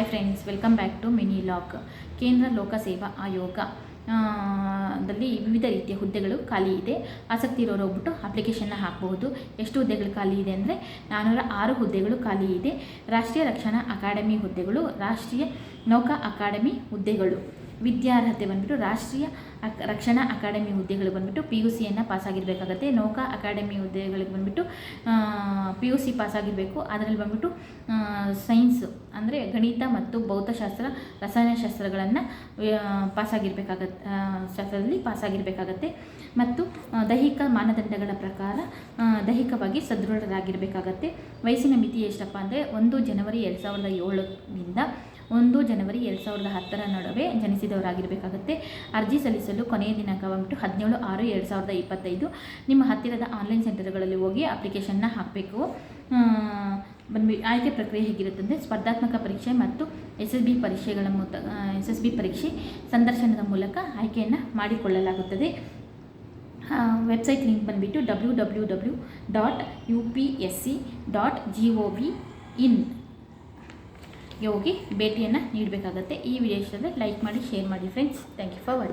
Hi friends, welcome back to mini lock. ಕೇಂದ್ರ ಲೋಕಸೇವಾ ಆಯೋಗ ದಲ್ಲಿ ವಿವಿಧ ರೀತಿಯ ಹುದ್ದೆಗಳು ಖಾಲಿ ಇದೆ. ಆಸಕ್ತಿ ಇರೋರು ಹೋಗ್ಬಿಟ್ಟು ಅಪ್ಲಿಕೇಶನ್ನ ಹಾಕಬಹುದು. ಎಷ್ಟು ಹುದ್ದೆಗಳು ಖಾಲಿ ಇದೆ ಅಂದರೆ 406 ಹುದ್ದೆಗಳು ಖಾಲಿ ಇದೆ. ರಾಷ್ಟ್ರೀಯ ರಕ್ಷಣಾ ಅಕಾಡೆಮಿ ಹುದ್ದೆಗಳು, ರಾಷ್ಟ್ರೀಯ ನೌಕಾ ಅಕಾಡೆಮಿ ಹುದ್ದೆಗಳು. ವಿದ್ಯಾರ್ಹತೆ ಬಂದುಬಿಟ್ಟು ರಾಷ್ಟ್ರೀಯ ರಕ್ಷಣಾ ಅಕಾಡೆಮಿ ಹುದ್ದೆಗಳು ಬಂದುಬಿಟ್ಟು PUCಯನ್ನು ಪಾಸಾಗಿರಬೇಕಾಗತ್ತೆ. ನೌಕಾ ಅಕಾಡೆಮಿ ಹುದ್ದೆಗಳಿಗೆ ಬಂದುಬಿಟ್ಟು PUC ಪಾಸಾಗಿರಬೇಕು. ಅದರಲ್ಲಿ ಬಂದುಬಿಟ್ಟು ಸೈನ್ಸ್ ಅಂದರೆ ಗಣಿತ ಮತ್ತು ಭೌತಶಾಸ್ತ್ರ, ರಸಾಯನಶಾಸ್ತ್ರಗಳನ್ನು ಶಾಸ್ತ್ರದಲ್ಲಿ ಪಾಸಾಗಿರಬೇಕಾಗತ್ತೆ. ಮತ್ತು ದೈಹಿಕ ಮಾನದಂಡಗಳ ಪ್ರಕಾರ ದೈಹಿಕವಾಗಿ ಸದೃಢರಾಗಿರಬೇಕಾಗತ್ತೆ. ವಯಸ್ಸಿನ ಮಿತಿ ಎಷ್ಟಪ್ಪ ಅಂದರೆ 1 ಜನವರಿ 2007ರಿಂದ 1 ಜನವರಿ 2010 ನಡುವೆ ಜನಿಸಿದವರಾಗಿರಬೇಕಾಗತ್ತೆ. ಅರ್ಜಿ ಸಲ್ಲಿಸಲು ಕೊನೆಯ ದಿನಾಂಕ ಬಂದುಬಿಟ್ಟು 17/6/2025. ನಿಮ್ಮ ಹತ್ತಿರದ ಆನ್ಲೈನ್ ಸೆಂಟರ್ಗಳಲ್ಲಿ ಹೋಗಿ ಅಪ್ಲಿಕೇಶನ್ನ ಹಾಕಬೇಕು. ಆಯ್ಕೆ ಪ್ರಕ್ರಿಯೆ ಹೇಗಿರುತ್ತಂದರೆ ಸ್ಪರ್ಧಾತ್ಮಕ ಪರೀಕ್ಷೆ ಮತ್ತು SSB ಪರೀಕ್ಷೆ ಸಂದರ್ಶನದ ಮೂಲಕ ಆಯ್ಕೆಯನ್ನು ಮಾಡಿಕೊಳ್ಳಲಾಗುತ್ತದೆ. ವೆಬ್ಸೈಟ್ ಲಿಂಕ್ ಬಂದುಬಿಟ್ಟು www.upsc.gov.in ಗೆ ಹೋಗಿ ಭೇಟಿಯನ್ನು ನೀಡಬೇಕಾಗತ್ತೆ. ಈ ವಿಡಿಯೋ ಇಷ್ಟದಲ್ಲಿ ಲೈಕ್ ಮಾಡಿ, ಶೇರ್ ಮಾಡಿ friends. Thank you for watching.